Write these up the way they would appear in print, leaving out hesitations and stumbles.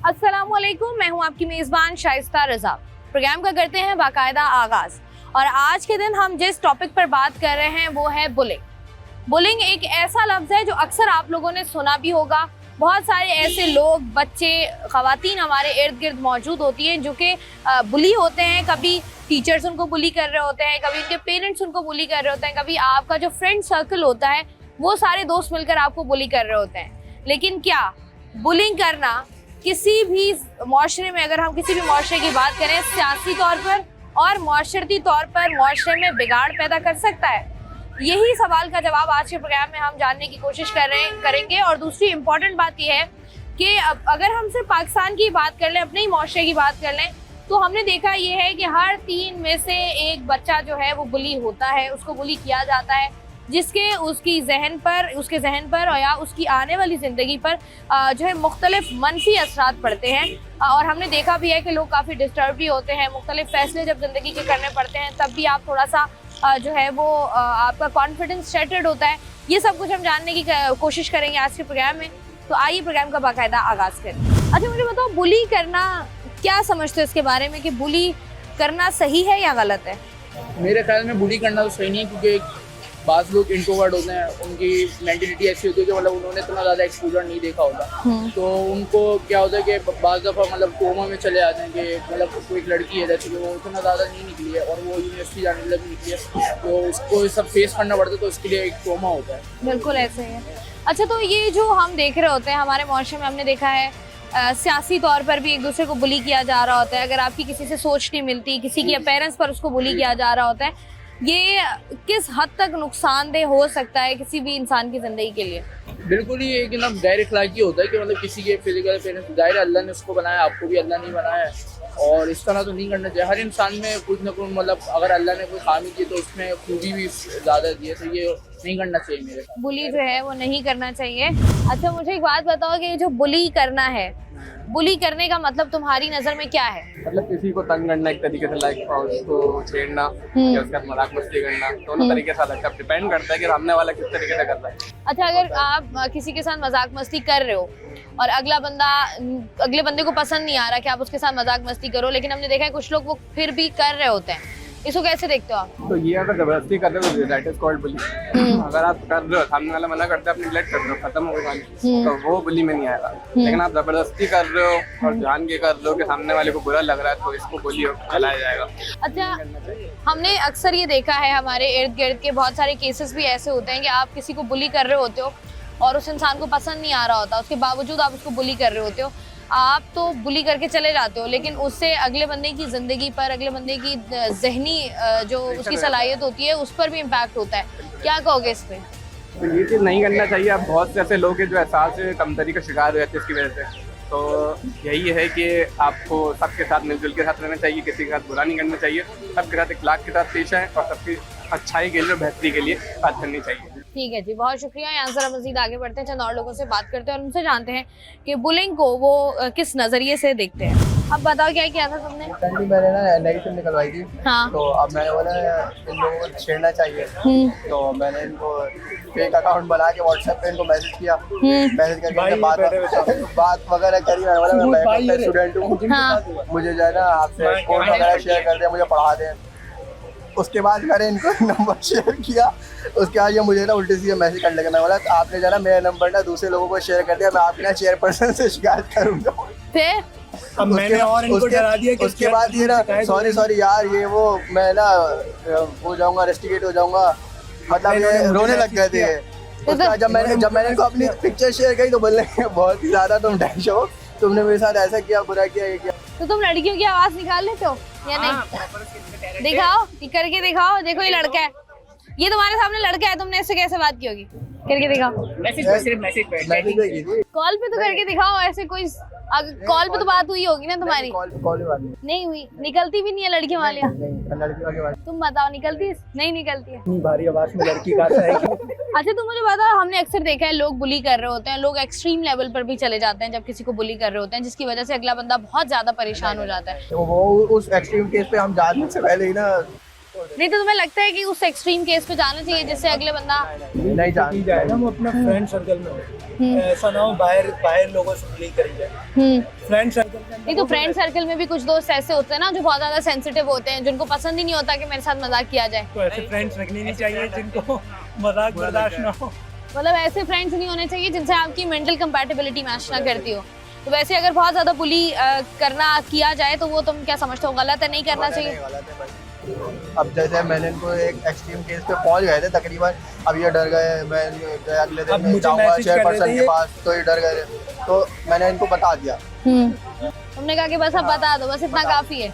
अस्सलामुअलैकुम, मैं हूं आपकी मेज़बान शाइस्ता रज़ा। प्रोग्राम का करते हैं बाकायदा आगाज़। और आज के दिन हम जिस टॉपिक पर बात कर रहे हैं वो है बुलिंग। बुलिंग एक ऐसा लफ्ज़ है जो अक्सर आप लोगों ने सुना भी होगा। बहुत सारे ऐसे लोग, बच्चे, ख़वातीन हमारे इर्द गिर्द मौजूद होती हैं जो कि बुली होते हैं। कभी टीचर्स उनको बुली कर रहे होते हैं, कभी उनके पेरेंट्स उनको बुली कर रहे होते हैं, कभी आपका जो फ्रेंड सर्कल होता है वो सारे दोस्त मिलकर आपको बुली कर रहे होते हैं। लेकिन क्या बुलिंग करना किसी भी माशरे में, अगर हम किसी भी माशरे की बात करें, सियासी तौर पर और माशरती तौर पर माशरे में बिगाड़ पैदा कर सकता है? यही सवाल का जवाब आज के प्रोग्राम में हम जानने की कोशिश करेंगे। और दूसरी इम्पॉर्टेंट बात यह है कि अगर हम सिर्फ पाकिस्तान की बात कर लें, अपने ही माशरे की बात कर लें, तो हमने देखा यह है कि हर 3 में से एक बच्चा जो है वो बुली होता है, उसको बुली किया जाता है, जिसके उसके जहन पर और या उसकी आने वाली ज़िंदगी पर जो है मुख्तलिफ मनफी असरात पड़ते हैं। और हमने देखा भी है कि लोग काफ़ी डिस्टर्ब भी होते हैं। मुख्तलिफ फ़ैसले जब ज़िंदगी के करने पड़ते हैं तब भी आप थोड़ा सा जो है वो आपका कॉन्फिडेंस शैटर्ड होता है। ये सब कुछ हम जानने की कोशिश करेंगे आज के प्रोग्राम में। तो आइए प्रोग्राम का बाकायदा आगाज़ करें। अच्छा, मुझे बताओ, बुली करना क्या समझते हो इसके बारे में, कि बुली करना सही है या गलत है? मेरे ख्याल में बुली करना तो सही नहीं है, क्योंकि बाज़ लोग इंट्रोवर्ट होते हैं, उनकी मेंटलिटी ऐसी होती है कि मतलब उन्होंने इतना ज़्यादा एक्सपोजर नहीं देखा होता। तो उनको क्या होता है कि बाज़ दफ़ा मतलब कोमा में चले आते हैं कि मतलब कोई लड़की है जैसे कि वो इतना ज़्यादा नहीं निकली है और वो यूनिवर्सिटी जाने के लिए भी निकली है, तो उसको सब फेस करना पड़ता है, तो उसके लिए एक कोमा होता है। बिल्कुल ऐसे ही है। अच्छा, तो ये जो हम देख रहे होते हैं हमारे माशरे में, हमने देखा है सियासी तौर पर भी एक दूसरे को बुली किया जा रहा होता है। अगर आपकी किसी से सोच नहीं मिलती, किसी की अपीयरेंस पर उसको बुली किया जा रहा होता है, ये किस हद तक नुकसानदेह हो सकता है किसी भी इंसान की ज़िंदगी के लिए? बिल्कुल ही एक ना गैर इखलाकी होता है कि मतलब किसी के फिजिकल अपीयरेंस, ज़ाहिर है अल्लाह ने उसको बनाया, आपको भी अल्लाह ने बनाया है, और इस तरह तो नहीं करना चाहिए। हर इंसान में कुछ ना कुछ, मतलब अगर अल्लाह ने कोई खामी की तो उसमें खूबी भी ज़्यादा दी है, तो ये नहीं करना चाहिए मेरे साथ। बुली जो है वो नहीं करना चाहिए। अच्छा, मुझे एक बात बताओ कि ये जो बुली करना है, बुली करने का मतलब तुम्हारी नज़र में क्या है? मतलब किसी को तंग करना एक तरीके से, लाइक उसको छेड़ना या उसके साथ मजाक मस्ती करना, दोनों तरीके से अलग है। डिपेंड करता है कि सामने वाला किस तरीके से कर रहा है। अच्छा, अगर आप किसी के साथ मजाक मस्ती कर रहे हो और अगले बंदे को पसंद नहीं आ रहा कि आप उसके साथ मजाक मस्ती करो, लेकिन हमने देखा है कुछ लोग वो फिर भी कर रहे होते हैं, इसको कैसे देखते हो आप? तो ये अगर जबरदस्ती कर रहे हो, दैट इज कॉल्ड बुली। अगर आप कर रहे हो, सामने वाला मना करता है, आप निगलेक्ट कर रहे हो, खत्म हो गई, तो वो बुली में नहीं आएगा। लेकिन आप जबरदस्ती कर रहे हो और जान के कर रहे हो कि सामने वाले को बुरा लग रहा है, तो इसको बुली चलाया जाएगा। अच्छा, हमने अक्सर ये देखा है, हमारे इर्द गिर्द के बहुत सारे केसेस भी ऐसे होते हैं कि आप किसी को बुली कर रहे होते हो और उस इंसान को पसंद नहीं आ रहा होता, उसके बावजूद आप उसको बुली कर रहे होते हो, आप तो बुली करके चले जाते हो, लेकिन उससे अगले बंदे की ज़िंदगी पर, अगले बंदे की ज़हनी जो उसकी सलाहियत होती है उस पर भी इम्पैक्ट होता है। क्या कहोगे इस पर? तो ये चीज़ नहीं करना चाहिए। आप बहुत से ऐसे लोग हैं जो एहसास कमतरी का शिकार हो जाते हैं इसकी वजह से। तो यही है कि आपको सबके साथ मिलजुल के साथ रहना चाहिए, किसी के साथ बुरा नहीं करना चाहिए, सबके साथ इखलाक के साथ पेश आएं और सबकी अच्छाई के लिए, बेहतरी के लिए बात करनी चाहिए। ठीक है जी, बहुत शुक्रिया। यहाँ से मज़ीद आगे बढ़ते हैं, चंद और लोगों से बात करते हैं और उनसे जानते हैं कि बुलिंग को वो किस नज़रिए से देखते हैं। अब बताओ क्या किया था तुमने? मैंने ना नेगेटिव निकलवाई थी। हाँ। तो अब मैंने बोला इन लोगों को छेड़ना चाहिए, तो मैंने इनको फेक अकाउंट बना के व्हाट्सएप पे इनको मैसेज किया। मैसेज करके बात वगैरह करी। मैंने बोला मैं बैंक का स्टूडेंट हूँ, मुझे जो है ना आपसे कोड वगैरह शेयर कर दें, मुझे पढ़ा दें। उसके बाद मैंने इनको नंबर शेयर किया। उसके बाद ये मुझे ना उल्टे सीधे मैसेज करने लगा। मैं बोला आपने जो है ना मेरा नंबर ना दूसरे लोगों को शेयर कर दिया, मैं आपके ना चेयरपर्सन से शिकायत करूँगा। फिर अब मैंने और इनको डरा दिया कि उसके बाद ये ना सॉरी यार, ये वो मैं ना हो जाऊंगा, रेस्टिकेट हो जाऊंगा, मतलब ये रोने लग गए थे। उसका जब मैंने इनको अपनी पिक्चर शेयर करी तो बोलने बहुत ज़्यादा तुम डैश हो, तुमने मेरे साथ ऐसा किया, बुरा किया, ये किया। तो तुम लड़कियों की आवाज़ निकाल लेते हो या नहीं? दिखाओ, करके दिखाओ। देखो ये लड़का है, ये तुम्हारे सामने लड़का है, तुमने इससे कैसे बात की होगी? करके दिखाओ। मैसेज पे कॉल पे तो करके दिखाओ। ऐसे कोई कॉल पे तो बात हुई होगी ना तुम्हारी? कॉल नहीं हुई, निकलती भी नहीं है लड़की वाले। तुम बताओ, निकलती? नहीं निकलती है। इतनी भारी आवाज में लड़की का है। अच्छा, तुम मुझे बताओ, हमने अक्सर देखा है लोग बुली कर रहे होते हैं, लोग एक्सट्रीम लेवल पर भी चले जाते हैं जब किसी को बुली कर रहे होते हैं, जिसकी वजह से अगला बंदा बहुत ज्यादा परेशान हो जाता है। वो उस एक्सट्रीम केस पे हम जाने से पहले ही ना नहीं तो तुम्हें लगता है कि उस एक्सट्रीम केस पे जाना चाहिए जिससे अगले बंदा नहीं की जाए ना, वो अपना फ्रेंड सर्कल में हो, ऐसा ना हो बाहर लोगों से बुली करी जाए। फ्रेंड सर्कल के अंदर नहीं तो फ्रेंड सर्कल में भी कुछ दोस्त ऐसे होते हैं ना जो बहुत ज्यादा सेंसिटिव होते हैं, जिनको पसंद ही नहीं होता कि मेरे साथ मजाक किया जाए। तो ऐसे फ्रेंड्स रखने नहीं चाहिए जिनको मजाक बर्दाश्त ना हो। मतलब ऐसे फ्रेंड्स नहीं होने चाहिए जिनसे आपकी मेंटल कंपैटिबिलिटी मैच ना करती हो। तो वैसे अगर बहुत ज्यादा बुली करना किया जाए तो वो तुम क्या समझते हो, गलत है, नहीं करना चाहिए? गलत है भाई। अब जैसे मैंने इनको एक एक्सट्रीम केस पे पहुंच गए थे तकरीबन, अब ये डर गए, मैं अगले अब दिन में मुझे जाऊंगा मैसेज कर रहे चेयरपर्सन थे के पास, तो ये डर गए, तो मैंने इनको बता दिया। तुमने कहा कि बस अब बता दो, बस इतना काफी है।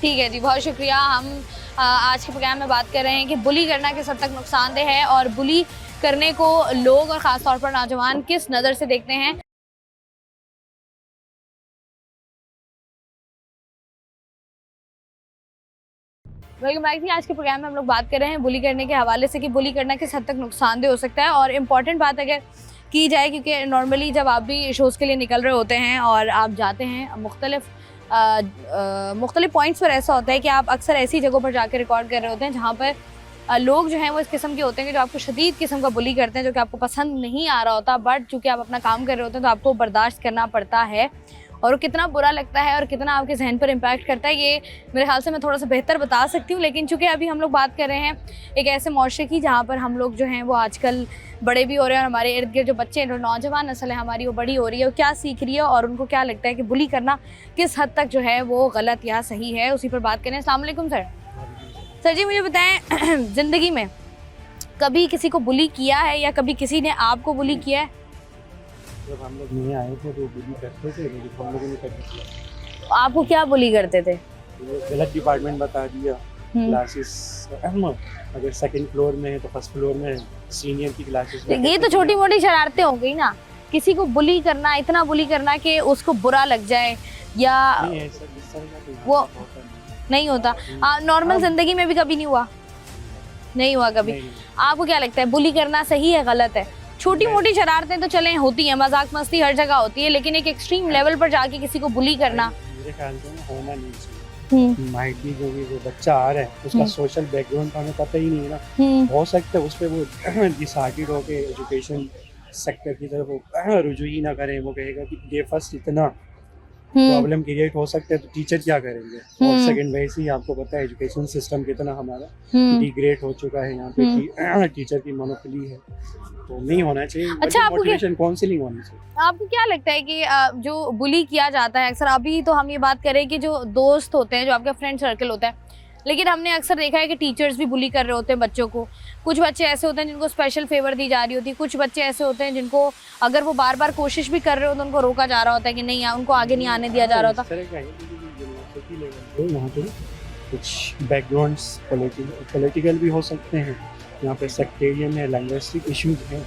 ठीक है जी, बहुत शुक्रिया। हम आज के प्रोग्राम में बात कर रहे हैं कि बुली करना किस हद तक नुकसानदेह है और बुली करने को लोग और खासतौर पर नौजवान किस नज़र से देखते हैं। वेलकम बैक थी। आज के प्रोग्राम में हम लोग बात कर रहे हैं बुली करने के हवाले से कि बुली करना किस हद तक नुकसानदेह हो सकता है। और इम्पॉर्टेंट बात अगर की जाए, क्योंकि नॉर्मली जब आप भी शोज़ के लिए निकल रहे होते हैं और आप जाते हैं मुख्तलिफ पॉइंट्स पर, ऐसा होता है कि आप अक्सर ऐसी जगहों पर जाकर रिकॉर्ड कर रहे होते हैं जहाँ पर लोग जो हैं वो इस किस्म के होते हैं कि जो आपको शदीद किस्म का बुली करते हैं, जो कि आपको पसंद नहीं आ रहा होता, बट चूँकि आप अपना काम कर रहे होते हैं तो आपको बर्दाश्त करना पड़ता है। और वो कितना बुरा लगता है और कितना आपके जहन पर इम्पैक्ट करता है, ये मेरे ख्याल से मैं थोड़ा सा बेहतर बता सकती हूँ। लेकिन चूँकि अभी हम लोग बात कर रहे हैं एक ऐसे मुआशरे की जहाँ पर हम लोग जो हैं वो आजकल बड़े भी हो रहे हैं और हमारे इर्द गिर्द जो बच्चे हैं, जो नौजवान नस्ल है हमारी, वो बड़ी हो रही है, वो क्या सीख रही है और उनको क्या लगता है कि बुली करना किस हद तक जो है वो गलत या सही है, उसी पर बात करें। अस्सलाम वालेकुम सर। सर जी मुझे बताएं, ज़िंदगी में कभी किसी को बुली किया है या कभी किसी ने आपको बुली किया है? जब हम लोग नहीं आए थे तो बुली करते थे, लेकिन हम लोगों ने कभी किया। आपको क्या बुली करते थे? गलत डिपार्टमेंट बता दिया, क्लासेस अगर सेकंड फ्लोर में है तो फर्स्ट फ्लोर में सीनियर की क्लासेस। ये तो छोटी मोटी शरारतें हो गई ना। किसी को बुली करना, इतना बुली करना कि उसको बुरा लग जाए या नहीं है सर, इस तरह का कोई वो होता नहीं होता। नॉर्मल जिंदगी में भी कभी नहीं हुआ? नहीं हुआ कभी। नहीं। आपको क्या लगता है बुली करना सही है गलत है? छोटी मोटी शरारतें तो चलें होती हैं, मजाक मस्ती हर जगह होती है, लेकिन एक एक्सट्रीम लेवल पर जाके किसी को बुली करना मेरे ख्याल से ना होना नहीं चाहिए। माइट भी जो भी वो बच्चा आ रहा है उसका सोशल बैकग्राउंड का हमें पता ही नहीं है ना, हो सकता है उस पर वो डिसाइडेड हो के एजुकेशन सेक्टर की तरफ वो रुजू ही ना करें, वो कहेगा कि डे फर्स्ट इतना प्रॉब्लम क्रिएट हो सकता है तो टीचर क्या करेंगे। और सेकंड वैसे ही आपको पता है एजुकेशन सिस्टम कितना हमारा डिग्रेड हो चुका है, यहाँ पे टीचर की मोनोपोली है, तो नहीं होना चाहिए। अच्छा, मोटिवेशन काउंसलिंग होनी चाहिए। आपको क्या लगता है कि जो बुली किया जाता है अक्सर, अभी तो हम ये बात करें कि जो दोस्त होते हैं, जो आपका फ्रेंड सर्कल होता है, लेकिन हमने अक्सर देखा है कि टीचर्स भी बुली कर रहे होते हैं बच्चों को। कुछ बच्चे ऐसे होते हैं जिनको स्पेशल फेवर दी जा रही होती है, कुछ बच्चे ऐसे होते हैं जिनको अगर वो बार बार कोशिश भी कर रहे हो तो उनको रोका जा रहा होता है कि नहीं, उनको आगे नहीं आने दिया जा रहा होता। यहाँ पे कुछ बैकग्राउंड्स पॉलिटिकल भी हो सकते हैं, यहाँ पे सेक्टेरियन है, लैंग्विस्टिक इश्यूज हैं,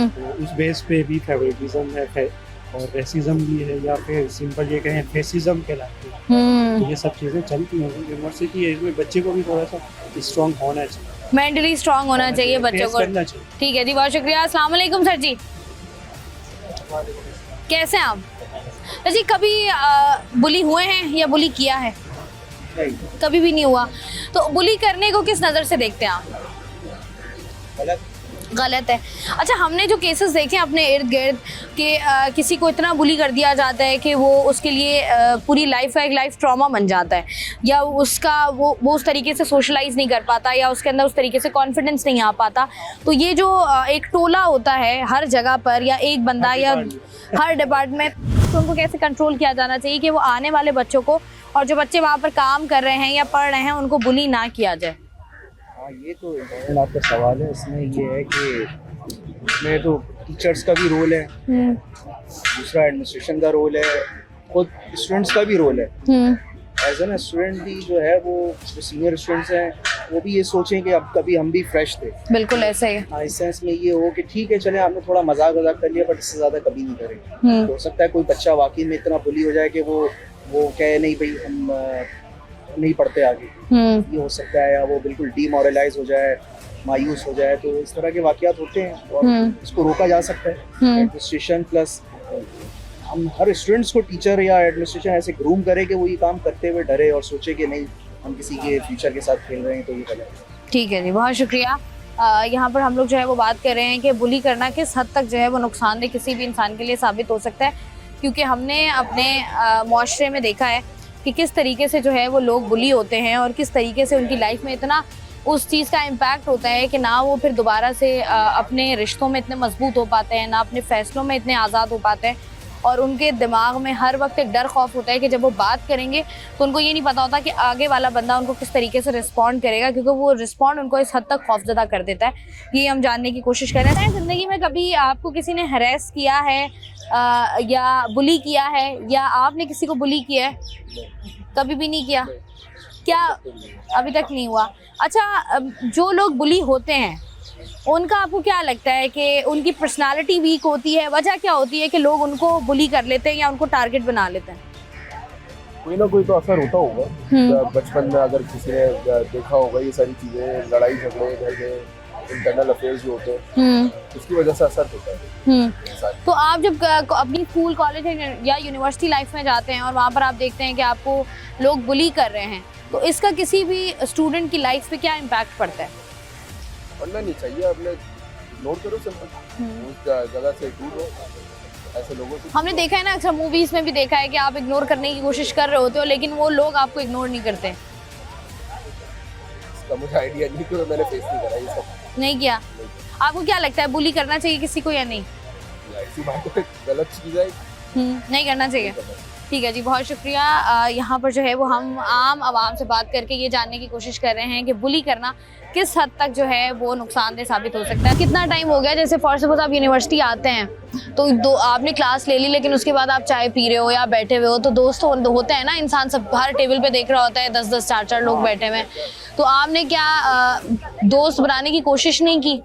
तो उस बेस पे भी फेवरेटिज्म है और रेसिज्म भी है, या फिर सिंपल ये कहें फेसिज्म कहलाते हैं। तो ये सब चीज़ें चलती हैं। यूनिवर्सिटी है, इसमें बच्चे को भी थोड़ा सा स्ट्रॉन्ग होना चाहिए, मेंटली स्ट्रॉन्ग होना चाहिए बच्चों को। ठीक है जी, बहुत शुक्रिया। अस्सलाम वालेकुम सर जी, कैसे हैं आप? सर जी कभी बुली हुए हैं या बुली किया है? कभी भी नहीं हुआ। तो बुली करने को किस नज़र से देखते हैं आप? गलत है। अच्छा, हमने जो केसेस देखे अपने इर्द गिर्द कि किसी को इतना बुली कर दिया जाता है कि वो उसके लिए पूरी लाइफ का एक लाइफ ट्रॉमा बन जाता है, या उसका वो उस तरीके से सोशलाइज नहीं कर पाता, या उसके अंदर उस तरीके से कॉन्फिडेंस नहीं आ पाता। तो ये जो एक टोला होता है हर जगह पर, या एक बंदा या हर डिपार्टमेंट, तो उनको कैसे कंट्रोल किया जाना चाहिए कि वो आने वाले बच्चों को और जो बच्चे वहाँ पर काम कर रहे हैं या पढ़ रहे हैं उनको बुली ना किया जाए? हाँ, ये तो इम्पोर्टेंट आपका सवाल है। इसमें ये है कि इसमें तो टीचर्स का भी रोल है, दूसरा एडमिनिस्ट्रेशन का रोल है, खुद स्टूडेंट्स का भी रोल है। एज एन स्टूडेंट भी जो है वो जो सीनियर स्टूडेंट्स हैं वो भी ये सोचें कि अब कभी हम भी फ्रेश थे। बिल्कुल ऐसे ही। हाँ, इस सेंस में ये हो कि ठीक है चले आपने थोड़ा मजाक कर लिया, बट इससे ज़्यादा कभी नहीं करेंगे। हो सकता है कोई बच्चा वाकई में इतना बुली हो जाए कि वो कहे नहीं भाई हम नहीं पढ़ते आगे, ये हो सकता है, या वो बिल्कुल डीमोरलाइज हो जाए, मायूस हो जाए। तो इस तरह के वाकयात होते हैं और इसको रोका जा सकता है। एडमिनिस्ट्रेशन प्लस हम हर स्टूडेंट्स को टीचर या एडमिनिस्ट्रेशन ऐसे ग्रूम करे कि वो ये काम करते हुए डरे और सोचे कि नहीं हम किसी के फ्यूचर के साथ खेल रहे हैं तो ये गलत है। ठीक है जी, बहुत शुक्रिया। यहाँ पर हम लोग जो है वो बात कर रहे हैं कि बुली करना किस हद तक जो है वो नुकसानदेह किसी भी इंसान के लिए साबित हो सकता है, क्योंकि हमने अपने मुआशरे में देखा है कि किस तरीके से जो है वो लोग बुली होते हैं और किस तरीके से उनकी लाइफ में इतना उस चीज़ का इम्पैक्ट होता है कि ना वो फिर दोबारा से अपने रिश्तों में इतने मजबूत हो पाते हैं, ना अपने फ़ैसलों में इतने आज़ाद हो पाते हैं, और उनके दिमाग में हर वक्त एक डर खौफ होता है कि जब वो बात करेंगे तो उनको ये नहीं पता होता कि आगे वाला बंदा उनको किस तरीके से रिस्पॉन्ड करेगा, क्योंकि वो रिस्पॉन्ड उनको इस हद तक खौफजदा कर देता है। ये हम जानने की कोशिश कर रहे हैं। ज़िंदगी में कभी आपको किसी ने हरेस किया है या बुली किया है, या आपने किसी को बुली किया है? कभी भी नहीं किया? क्या अभी तक नहीं हुआ? अच्छा, जो लोग बुली होते हैं उनका आपको क्या लगता है कि उनकी पर्सनालिटी वीक होती है? वजह क्या होती है कि लोग उनको बुली कर लेते हैं या उनको टारगेट बना लेते हैं? कोई ना कोई तो असर होता होगा। बचपन में अगर किसी ने देखा होगा ये सारी चीजें, लड़ाई झगड़े, घर में इंटरनल अफेयर्स जो होते हैं, उसकी वजह से असर होता है। तो आप जब अपनी स्कूल, कॉलेज या यूनिवर्सिटी लाइफ में जाते हैं और वहाँ पर आप देखते हैं कि आपको लोग बुली कर रहे हैं, तो इसका किसी भी स्टूडेंट की लाइफ पे क्या इम्पैक्ट पड़ता है? पढ़ना नहीं चाहिए, अपने इग्नोर करो, सिंपल उस जगह से दूर रहो ऐसे लोगों से। हमने देखा है ना, अक्सर मूवीज में भी देखा है कि आप इग्नोर करने की कोशिश कर रहे होते हो लेकिन वो लोग आपको इग्नोर नहीं करते। इसका मुझे आइडिया नहीं, क्योंकि मैंने फेस नहीं करा ये सब। नहीं किया? आपको क्या लगता है बुली करना चाहिए किसी को या नहीं? ऐसी बात तो गलत चीज है, नहीं करना चाहिए। ठीक है जी, बहुत शुक्रिया। यहाँ पर जो है वो हम आम आवाम से बात करके ये जानने की कोशिश कर रहे हैं कि बुली करना किस हद तक जो है वो नुकसानदेह साबित हो सकता है। कितना टाइम हो गया, जैसे फॉर सपोज आप यूनिवर्सिटी आते हैं तो आपने क्लास ले ली, लेकिन उसके बाद आप चाय पी रहे हो या बैठे हुए हो तो दोस्त होते हैं ना, इंसान सब हर टेबल पे देख रहा होता है 10-10, 4-4 लोग बैठे हुए हैं, तो आपने क्या दोस्त बनाने की कोशिश नहीं की?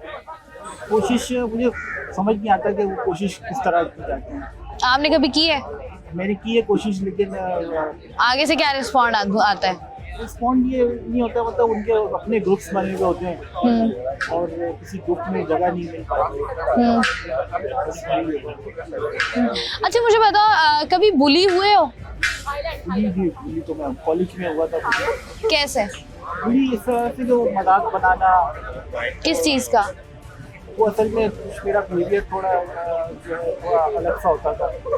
कोशिश मुझे समझ नहीं आता कि वो कोशिश किस तरह की जाती है। आपने कभी की है? मैंने की है कोशिश, लेकिन आगे से क्या रिस्पॉन्ड आता है? रिस्पॉन्ड ये नहीं होता, मतलब उनके अपने ग्रुप्स बने हुए होते हैं और किसी ग्रुप में जगह नहीं मिल पाती। अच्छा, मुझे बताओ, कभी बुली हुए हो? बुली तो मैं कॉलेज में हुआ था। कैसे बुली? इस तरह से जो मजाक बनाना। किस चीज़ का? वो असल में मेरा बिहेवियर थोड़ा जो है थोड़ा अलग सा होता था, तो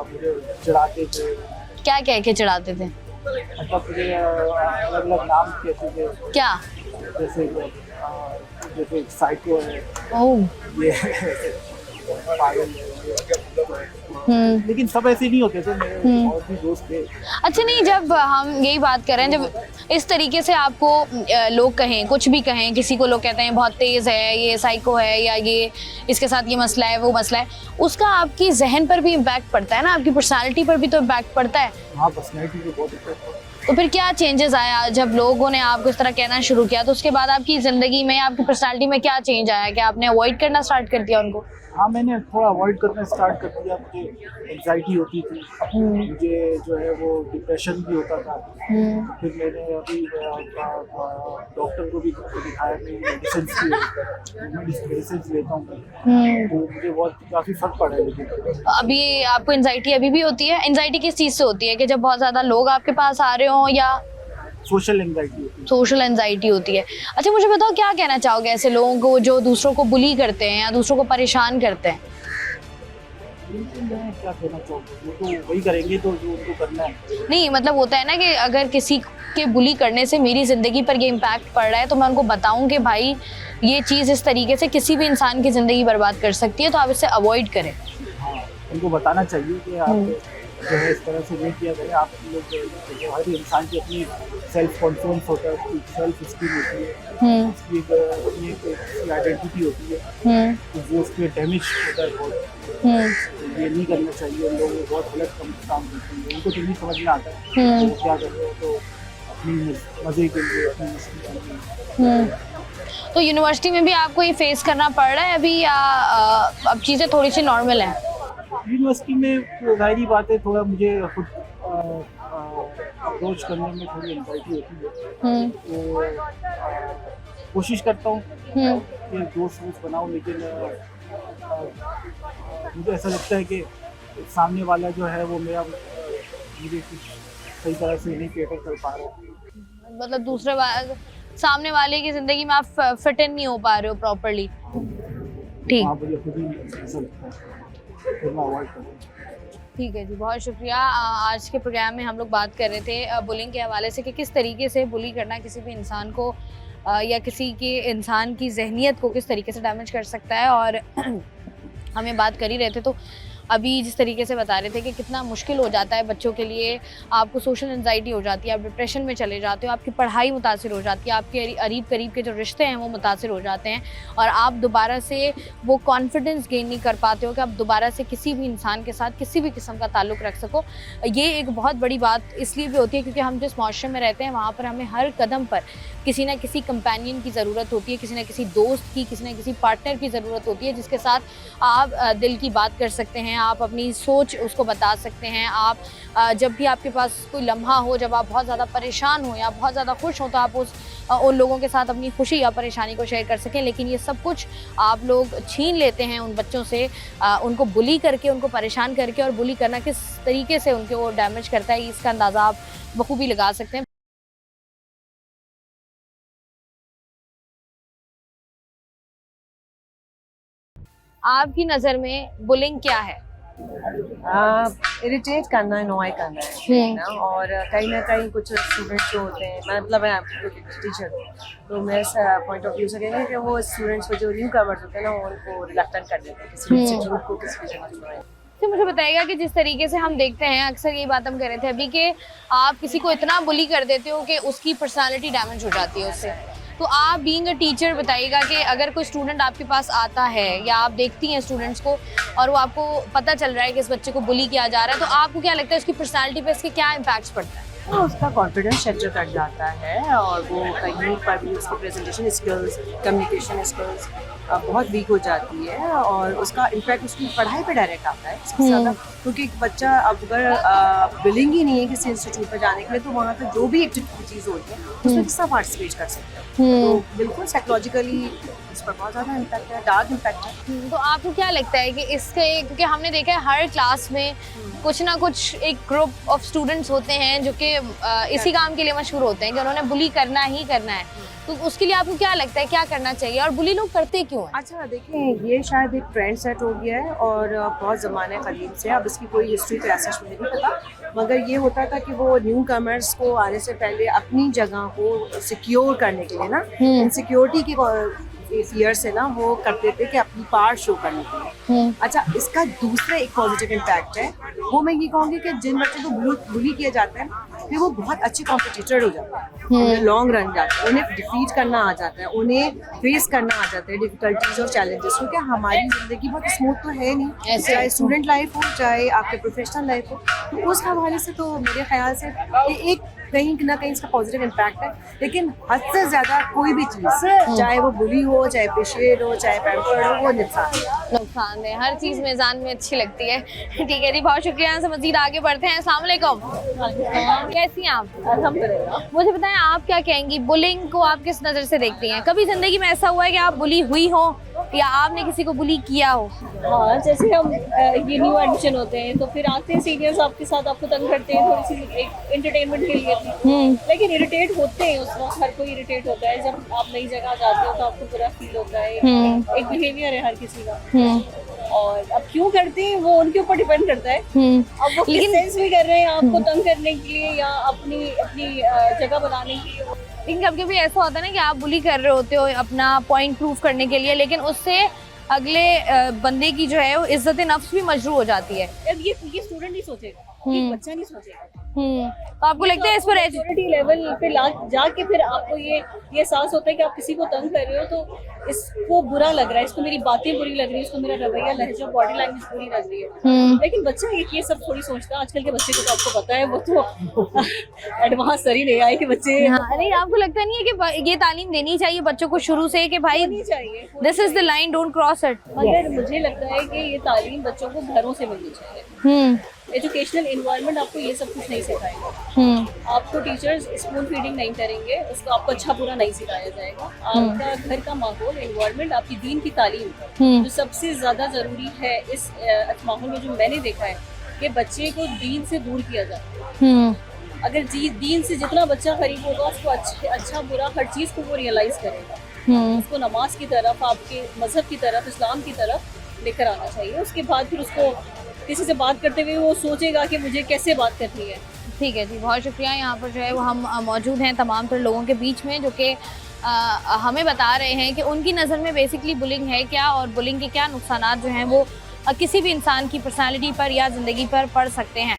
मुझे चिढ़ाते थे। क्या कह के चिढ़ाते थे? मतलब मुझे अलग अलग नाम कहते थे। क्या? जैसे साइको है, ये पागल है, लेकिन सब ऐसे नहीं होते थे, मेरे और भी दोस्त थे। अच्छा, नहीं, जब हम यही बात कर रहे हैं, जब इस तरीके से आपको लोग कहें, कुछ भी कहें, किसी को लोग कहते हैं बहुत तेज़ है, ये साइको है, या ये इसके साथ ये मसला है, वो मसला है, उसका आपकी जहन पर भी इम्पैक्ट पड़ता है ना, आपकी पर्सनालिटी पर भी तो इम्पैक्ट पड़ता है। हाँ, पर्सनालिटी पे बहुत इम्पैक्ट पड़ता है। तो फिर क्या चेंजेस आया जब लोगों ने आपको इस तरह कहना शुरू किया? तो उसके बाद आपकी ज़िंदगी में, आपकी पर्सनालिटी में क्या चेंज आया? क्या आपने अवॉइड करना स्टार्ट कर दिया उनको? हाँ, मैंने थोड़ा अवॉइड करना स्टार्ट कर दिया। मुझे एंजाइटी होती थी, मुझे जो है वो डिप्रेशन भी होता था। फिर मैंने अभी डॉक्टर को भी दिखाया, मेडिसिन लेता हूँ, तो मुझे बहुत काफ़ी फर्क पड़ा है। लेकिन अभी आपको एंजाइटी अभी भी होती है? एंजाइटी किस चीज़ से होती है? कि जब बहुत ज़्यादा लोग आपके पास आ रहे हों, या सोशल एंजाइटी होती है? सोशल एंजाइटी होती है। अच्छा, मुझे बताओ, क्या कहना चाहोगे ऐसे लोगों को जो दूसरों को बुली करते हैं या दूसरों को परेशान करते हैं? मैं क्या कहना चाहूँगा, वो तो वही करेंगे तो जो उनको करना है। नहीं, मतलब होता है ना कि अगर किसी के बुली करने से मेरी ज़िंदगी पर ये इम्पैक्ट पड़ रहा है तो मैं उनको बताऊं कि भाई ये चीज़ इस तरीके से किसी भी इंसान की ज़िंदगी बर्बाद कर सकती है, तो आप इसे अवॉइड करें। हाँ, उनको बताना चाहिए कि आप जो है इस तरह से नहीं किया करें। आप लोग, हर इंसान की अपनी सेल्फ कॉन्फिडेंस होता है, सेल्फ स्टीम होती है, उसकी अपनी एक आइडेंटिटी होती है, तो वो उस पर डैमेज होता है बहुत। तो ये नहीं करना चाहिए। लोग बहुत गलत काम करते हैं, उनको तो नहीं समझ में आता है वो क्या कर रहे हो, तो अपनी मज़े के लिए, अपनी मस्ती के लिए। तो यूनिवर्सिटी में भी आपको ये फेस करना पड़ रहा है अभी, या अब चीज़ें थोड़ी सी नॉर्मल हैं? यूनिवर्सिटी में जाहिर बात है, थोड़ा मुझे खुद अप्रोच करने में थोड़ी एंजाइटी होती है, तो कोशिश करता हूँ कि दोस्त बनाऊँ, लेकिन मुझे ऐसा लगता है कि सामने वाला जो है वो मुझे कुछ सही तरह से नहीं कैटर कर पा रहे। मतलब सामने वाले की जिंदगी में आप फिट इन नहीं हो पा रहे हो प्रॉपरली। ठीक, हाँ, मुझे खुद ही ऐसा लगता है, फिर मैं अवॉइड करता हूँ। ठीक है जी, बहुत शुक्रिया। आज के प्रोग्राम में हम लोग बात कर रहे थे बुलिंग के हवाले से कि किस तरीके से बुली करना किसी भी इंसान को या किसी के इंसान की जहनियत को किस तरीके से डैमेज कर सकता है। और हमें बात कर ही रहे थे तो अभी जिस तरीके से बता रहे थे कि कितना मुश्किल हो जाता है बच्चों के लिए, आपको सोशल एंजाइटी हो जाती है, आप डिप्रेशन में चले जाते हो, आपकी पढ़ाई मुतासिर हो जाती है, आपके करीब के जो रिश्ते हैं वो मुतासिर हो जाते हैं और आप दोबारा से वो कॉन्फिडेंस गेन नहीं कर पाते हो कि आप दोबारा से किसी भी इंसान के साथ किसी भी किस्म का ताल्लुक़ रख सको। ये एक बहुत बड़ी बात इसलिए भी होती है क्योंकि हम जिस माशरे में रहते हैं वहाँ पर हमें हर कदम पर किसी न किसी कंपेनियन की ज़रूरत होती है, किसी न किसी दोस्त की, किसी न किसी पार्टनर की ज़रूरत होती है जिसके साथ आप दिल की बात कर सकते हैं, आप अपनी सोच उसको बता सकते हैं। आप जब भी आपके पास कोई लम्हा हो, जब आप बहुत ज़्यादा परेशान हो या बहुत ज़्यादा खुश हो, तो आप उन लोगों के साथ अपनी खुशी या परेशानी को शेयर कर सकें। लेकिन ये सब कुछ आप लोग छीन लेते हैं उन बच्चों से, उनको बुली करके, उनको परेशान करके। और बुली करना किस तरीके से उनके वो डैमेज करता है इसका अंदाज़ा आप बखूबी लगा सकते हैं। आपकी नज़र में बुलिंग क्या है? इरिटेट करना, अनॉय करना है ना। और कहीं ना कहीं कुछ स्टूडेंट्स जो होते हैं, मतलब मैं टीचर हूँ तो मेरे पॉइंट ऑफ व्यू से कहेंगे कि वो स्टूडेंट्स को जो न्यू कमर्स होते हैं ना उनको रिलक्टेंट कर देते हैं किसी इंस्टीट्यूट को, किसी भी जगह ज्वाइन। तो मुझे बताइएगा कि जिस तरीके से हम देखते हैं, अक्सर ये बात हम कर रहे थे अभी कि आप किसी को इतना बुली कर देते हो कि उसकी पर्सनालिटी डैमेज हो जाती है उससे। तो आप बीइंग अ टीचर बताइएगा कि अगर कोई स्टूडेंट आपके पास आता है या आप देखती हैं स्टूडेंट्स को और वो आपको पता चल रहा है कि इस बच्चे को बुली किया जा रहा है, तो आपको क्या लगता है उसकी पर्सनालिटी पे इसके क्या इम्पैक्ट्स पड़ता है? तो उसका कॉन्फिडेंस शेटर कर जाता है और वो कहीं पर भी उसकी प्रेजेंटेशन स्किल्स, कम्युनिकेशन स्किल्स बहुत वीक हो जाती है और उसका इम्पैक्ट उसकी पढ़ाई पे डायरेक्ट आता है सबसे ज़्यादा। क्योंकि एक बच्चा अगर विलिंग ही नहीं है किसी इंस्टीट्यूट पर जाने के लिए, तो वहाँ पर जो भी एक्टिविटीज़ होती है उसमें किस तरह पार्टिसिपेट कर सकते हैं। तो बिल्कुल साइकोलॉजिकली इस पर बहुत ज़्यादा इम्पैक्ट है, डार्क इम्पैक्ट है। तो आपको क्या लगता है कि इसके, क्योंकि हमने देखा है हर क्लास में कुछ ना कुछ एक ग्रुप ऑफ स्टूडेंट्स होते हैं जो कि इसी काम के लिए मशहूर होते हैं कि उन्होंने बुली करना ही करना है, तो उसके लिए आपको क्या लगता है क्या करना चाहिए और बुली लोग करते क्यों हैं? अच्छा देखिए, ये शायद एक ट्रेंड सेट हो गया है और बहुत ज़माने कदीम से, अब इसकी कोई हिस्ट्री तो ऐसा मुझे नहीं पता, मगर ये होता था कि वो न्यू कमर्स को आने से पहले अपनी जगह को सिक्योर करने के लिए ना, इनसिक्योरिटी की फियर से ना वो करते थे कि अपनी पावर शो करने के लिए। अच्छा, इसका दूसरा एक पॉजिटिव इम्पैक्ट है, वो मैं ये कहूँगी कि जिन बच्चों को बुली किया जाता है फिर वो बहुत अच्छे कॉम्पिटिटर हो जाते हैं, उन्हें लॉन्ग रन जाता है, उन्हें डिफीट करना आ जाता है, उन्हें फेस करना आ जाता है डिफिकल्टीज और चैलेंजेस। क्योंकि हमारी ज़िंदगी बहुत स्मूथ तो है नहीं, चाहे स्टूडेंट लाइफ हो चाहे आपके प्रोफेशनल लाइफ हो, तो उस हवाले से तो मेरे ख्याल से एक कहीं ना कहीं इसका पॉजिटिव इम्पैक्ट है। लेकिन हद से ज़्यादा कोई भी चीज़, चाहे वो बुली हो, चाहे अप्रिशिएट हो, चाहे पैम्पर्ड हो, वो नुकसान है। हर चीज़ मेज़ान में अच्छी लगती है। ठीक है जी, बहुत शुक्रिया। यहाँ से मज़ीद आगे बढ़ते हैं। अस्सलाम वालेकुम, कैसी हैं आप? अल्हम्दुलिल्लाह। मुझे बताएं, आप क्या कहेंगी, बुलिंग को आप किस नज़र से देखती हैं? कभी ज़िंदगी में ऐसा हुआ है कि आप बुली हुई हो या आपने किसी को बुली किया हो? हाँ, जैसे हम ये न्यू एडमिशन होते हैं तो फिर आते हैं सीनियर्स आपके साथ, आपको तंग करते हैं थोड़ी सी एक एंटरटेनमेंट के लिए, लेकिन इरिटेट होते हैं उस वक्त, हर कोई इरिटेट होता है। जब आप नई जगह जाते हो तो आपको बुरा फील होता है, एक बिहेवियर है हर किसी का। और अब क्यों करते हैं वो उनके ऊपर डिपेंड करता है। अब वो किस सेंस में कर रहे हैं, आपको तंग करने के लिए या अपनी जगह बनाने के लिए। लेकिन कभी कभी ऐसा होता है ना कि आप बुली कर रहे होते हो अपना पॉइंट प्रूव करने के लिए, लेकिन उससे अगले बंदे की जो है वो इज्जत नफ्स भी मजरू हो जाती है। अब ये स्टूडेंट नहीं सोचेगा, ये बच्चा नहीं सोचेगा। तो आपको लगता है इस पर मैच्योरिटी लेवल पे जाके फिर आपको ये एहसास होता है कि आप किसी को तंग कर रहे हो तो इसको बुरा लग रहा है, इसको मेरी बातें बुरी लग रही है, इसको मेरा रवैया, लहजा, बॉडी लैंग्वेज बुरी लग रही है। लेकिन बच्चा ये सब थोड़ी सोचता है। आजकल के बच्चे को तो आपको पता है, वो तो एडवांस सर ही नहीं आए कि बच्चे। नहीं, आपको लगता नहीं है कि ये तालीम देनी चाहिए बच्चों को शुरू से कि भाई this is the line, don't cross it? मगर मुझे लगता है कि ये तालीम बच्चों को घरों से मिलनी चाहिए। एजुकेशनल एनवायरनमेंट आपको ये सब कुछ नहीं सिखाएगा। आपको टीचर्स स्पून फीडिंग नहीं करेंगे, उसको आपको अच्छा बुरा नहीं सिखाया जाएगा। आपका घर का माहौल, एनवायरनमेंट, आपकी दीन की तालीम जो सबसे ज़्यादा ज़रूरी है इस माहौल में, जो मैंने देखा है कि बच्चे को दीन से दूर किया जाता है। अगर दीन से जितना बच्चा करीब होगा उसको अच्छा बुरा हर चीज़ को वो रियलाइज़ करेगा। उसको नमाज की तरफ, आपके मज़हब की तरफ, इस्लाम की तरफ लेकर आना चाहिए। उसके बाद फिर उसको किसी से बात करते हुए वो सोचेगा कि मुझे कैसे बात करनी है। ठीक है जी, बहुत शुक्रिया। यहाँ पर जो है वो हम मौजूद हैं तमाम तर लोगों के बीच में जो कि हमें बता रहे हैं कि उनकी नज़र में बेसिकली बुलिंग है क्या और बुलिंग के क्या नुकसानात जो हैं वो किसी भी इंसान की पर्सनालिटी पर या ज़िंदगी पर पड़ सकते हैं।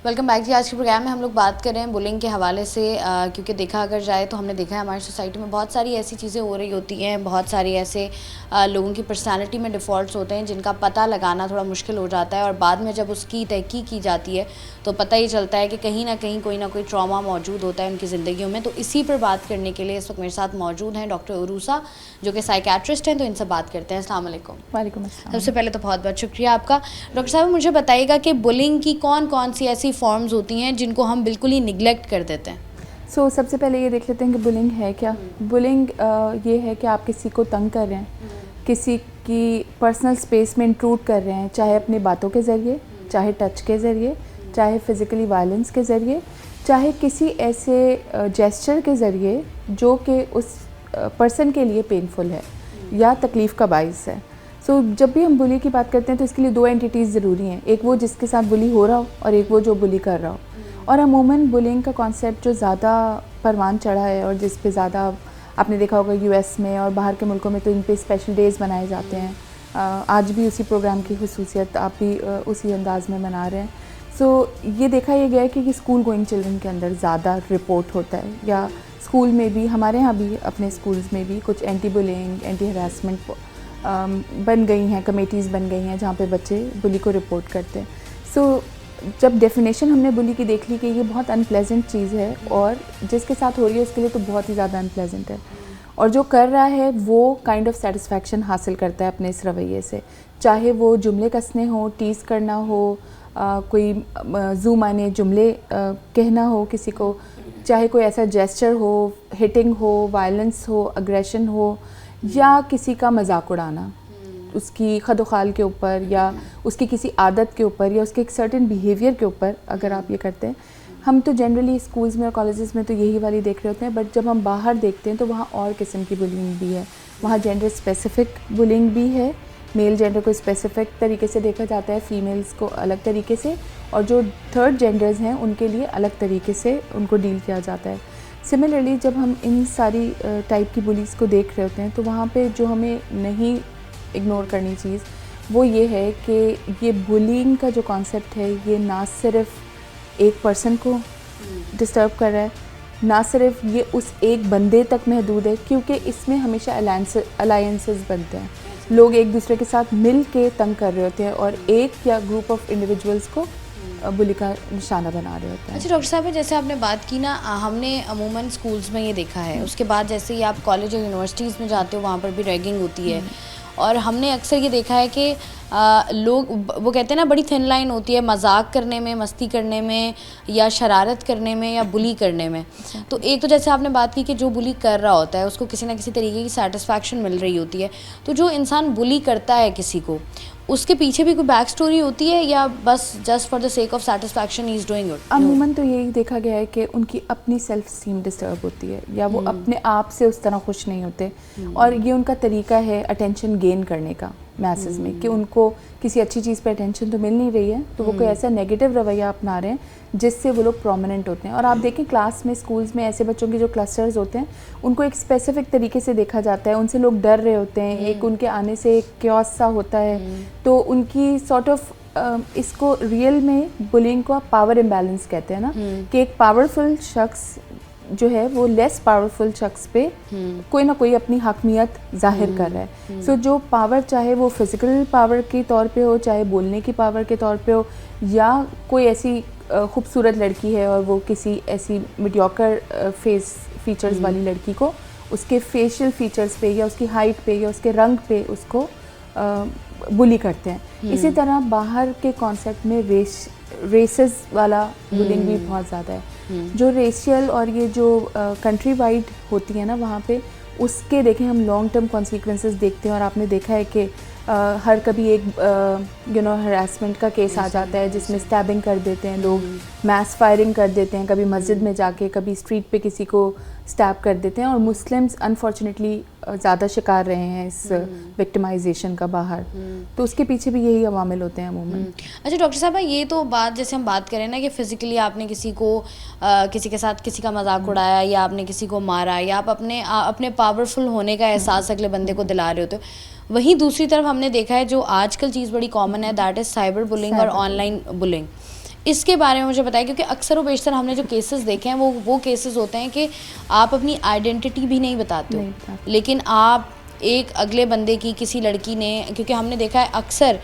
वेलकम बैक जी। आज के प्रोग्राम में हम लोग बात कर रहे हैं बुलिंग के हवाले से, क्योंकि देखा अगर जाए तो हमने देखा है हमारी सोसाइटी में बहुत सारी ऐसी चीज़ें हो रही होती हैं, बहुत सारे ऐसे लोगों की पर्सनालिटी में डिफ़ॉल्ट्स होते हैं जिनका पता लगाना थोड़ा मुश्किल हो जाता है और बाद में जब उसकी तहकीक की जाती है तो पता ही चलता है कि कहीं ना कहीं कोई ना कोई ट्रॉमा मौजूद होता है उनकी ज़िंदगियों में। तो इसी पर बात करने के लिए इस वक्त मेरे साथ मौजूद हैं डॉक्टर उरूसा जो कि साइकेट्रिस्ट हैं, तो इनसे बात करते हैं। अस्सलाम वालेकुम। वालेकुम अस्सलाम। सबसे पहले तो बहुत बहुत शुक्रिया आपका। डॉक्टर साहब मुझे बताइएगा कि बुलिंग की कौन कौन सी ऐसी फॉर्म्स होती हैं जिनको हम बिल्कुल ही निगलेक्ट कर देते हैं? सबसे पहले ये देख लेते हैं कि बुलिंग है क्या। बुलिंग ये है कि आप किसी को तंग कर रहे हैं, किसी की पर्सनल स्पेस में इंट्रूड कर रहे हैं, चाहे अपनी बातों के ज़रिए, चाहे टच के ज़रिए, चाहे फिज़िकली वायलेंस के ज़रिए, चाहे किसी ऐसे जेस्चर के ज़रिए जो कि उस पर्सन के लिए पेनफुल है या तकलीफ़ का बाइस है। जब भी हम बुली की बात करते हैं तो इसके लिए दो एंटिटीज़ ज़रूरी हैं, एक वो जिसके साथ बुली हो रहा हो और एक वो जो बुली कर रहा हो। और अमूमन बुलिंग का कॉन्सेप्ट जो ज़्यादा परवान चढ़ा है और जिस पे ज़्यादा आपने देखा होगा यूएस में और बाहर के मुल्कों में तो इन पे स्पेशल डेज़ मनाए जाते हैं। आज भी उसी प्रोग्राम की खुसूसियत आप भी उसी अंदाज़ में मना रहे हैं। ये देखा ये गया है कि स्कूल गोइंग चिल्ड्रन के अंदर ज़्यादा रिपोर्ट होता है, या स्कूल में भी, हमारे यहाँ भी अपने स्कूल्स में भी कुछ एंटी बुलिंग, एंटी हरासमेंट बन गई हैं, कमेटीज़ बन गई हैं जहाँ पे बच्चे बुली को रिपोर्ट करते हैं। जब डेफिनेशन हमने बुली की देख ली कि ये बहुत अनप्लेजेंट चीज़ है और जिसके साथ हो रही है उसके लिए तो बहुत ही ज़्यादा अनप्लेजेंट है, और जो कर रहा है वो काइंड ऑफ सेटिस्फैक्शन हासिल करता है अपने इस रवैये से, चाहे वो जुमले कसने हो, टीज़ करना हो, कोई जू माने जुमले कहना हो किसी को, चाहे कोई ऐसा जेस्चर हो, हिटिंग हो, वायलेंस हो, अग्रेशन हो, या किसी का मजाक उड़ाना उसकी खदोखाल के ऊपर या उसकी किसी आदत के ऊपर या उसके एक सर्टेन बिहेवियर के ऊपर अगर आप ये करते हैं। हम तो जनरली स्कूल्स में और कॉलेजेस में तो यही वाली देख रहे होते हैं, बट जब हम बाहर देखते हैं तो वहाँ और किस्म की बुलिंग भी है। वहाँ जेंडर स्पेसिफ़िक बुलिंग भी है, मेल जेंडर को स्पेसिफ़िक तरीके से देखा जाता है, फीमेल्स को अलग तरीके से, और जो थर्ड जेंडर्स हैं उनके लिए अलग तरीके से उनको डील किया जाता है। सिमिलरली जब हम इन सारी टाइप की बुलीज़ को देख रहे होते हैं तो वहाँ पे जो हमें नहीं इग्नोर करनी चीज़ वो ये है कि ये बुलिंग का जो कॉन्सेप्ट है ये ना सिर्फ एक पर्सन को डिस्टर्ब कर रहा है, ना सिर्फ ये उस एक बंदे तक महदूद है, क्योंकि इसमें हमेशा अलायंसेस बनते हैं, लोग एक दूसरे के साथ मिल के तंग कर रहे होते हैं और एक या ग्रुप ऑफ इंडिविजुअल्स को बुली का निशाना बना रहे होते हैं। अच्छा डॉक्टर साहब, जैसे आपने बात की ना, हमने अमूमन स्कूल्स में ये देखा है, उसके बाद जैसे ही आप कॉलेज और यूनिवर्सिटीज़ में जाते हो वहाँ पर भी रैगिंग होती है, और हमने अक्सर ये देखा है कि लोग वो कहते हैं ना बड़ी थिन लाइन होती है मजाक करने में, मस्ती करने में, या शरारत करने में, या बुली करने में। तो एक तो जैसे आपने बात की कि जो बुली कर रहा होता है उसको किसी ना किसी तरीके की सेटिस्फैक्शन मिल रही होती है, तो जो इंसान बुली करता है किसी को उसके पीछे भी कोई बैक स्टोरी होती है या बस just for the sake of satisfaction he is doing it? अमूमन तो यही देखा गया है कि उनकी अपनी सेल्फ स्टीम डिस्टर्ब होती है या वो अपने आप से उस तरह खुश नहीं होते, और ये उनका तरीका है अटेंशन गेन करने का मैसेज में, कि उनको किसी अच्छी चीज़ पे अटेंशन तो मिल नहीं रही है तो वो कोई ऐसा नेगेटिव रवैया अपना रहे हैं जिससे वो लोग प्रोमिनेंट होते हैं। और आप देखें क्लास में, स्कूल्स में ऐसे बच्चों के जो क्लस्टर्स होते हैं उनको एक स्पेसिफिक तरीके से देखा जाता है, उनसे लोग डर रहे होते हैं, एक उनके आने से एक क्योस सा होता है, तो उनकी सॉर्ट ऑफ इसको रियल में बुलिंग को आप पावर इम्बैलेंस कहते हैं ना, कि एक पावरफुल शख्स जो है वो लेस पावरफुल शख्स पे कोई ना कोई अपनी हकमियत जाहिर कर रहा है। सो जो पावर, चाहे वो फिज़िकल पावर के तौर पे हो, चाहे बोलने की पावर के तौर पे हो, या कोई ऐसी खूबसूरत लड़की है और वो किसी ऐसी मीडियोकर फेस फीचर्स वाली लड़की को उसके फेशियल फीचर्स पे या उसकी हाइट पे या उसके रंग पे उसको बुली करते हैं। इसी तरह बाहर के कॉन्सेप्ट में रेसेस वाला बुलिंग भी बहुत ज़्यादा है, जो रेशियल और ये जो कंट्री वाइड होती है ना वहाँ पे, उसके देखें हम लॉन्ग टर्म कॉन्सिक्वेंसेस देखते हैं। और आपने देखा है कि हर कभी एक हरासमेंट का केस आ जाता है जिसमें स्टैबिंग कर देते हैं लोग, मैस फायरिंग कर देते हैं, कभी मस्जिद में जाके, कभी स्ट्रीट पे किसी को स्टैब कर देते हैं। और मुस्लिम्स अनफॉर्चुनेटली ज़्यादा शिकार रहे हैं इस विक्टिमाइजेशन का बाहर, तो उसके पीछे भी यही अवामिल होते हैं अमूमन। अच्छा डॉक्टर साहब, ये तो बात जैसे हम बात करें ना कि फ़िज़िकली आपने किसी को किसी के साथ किसी का मजाक उड़ाया या आपने किसी को मारा या आप अपने पावरफुल होने का एहसास अगले बंदे को दिला रहे होते हो, वहीं दूसरी तरफ हमने देखा है जो आजकल चीज़ बड़ी कॉमन है, दैट इज़ साइबर बुलिंग और ऑनलाइन बुलिंग। इसके बारे में मुझे बताया, क्योंकि अक्सर व बेशतर हमने जो केसेस देखे हैं वो केसेस होते हैं कि आप अपनी आइडेंटिटी भी नहीं बताते हो, लेकिन आप एक अगले बंदे की, किसी लड़की ने, क्योंकि हमने देखा है अक्सर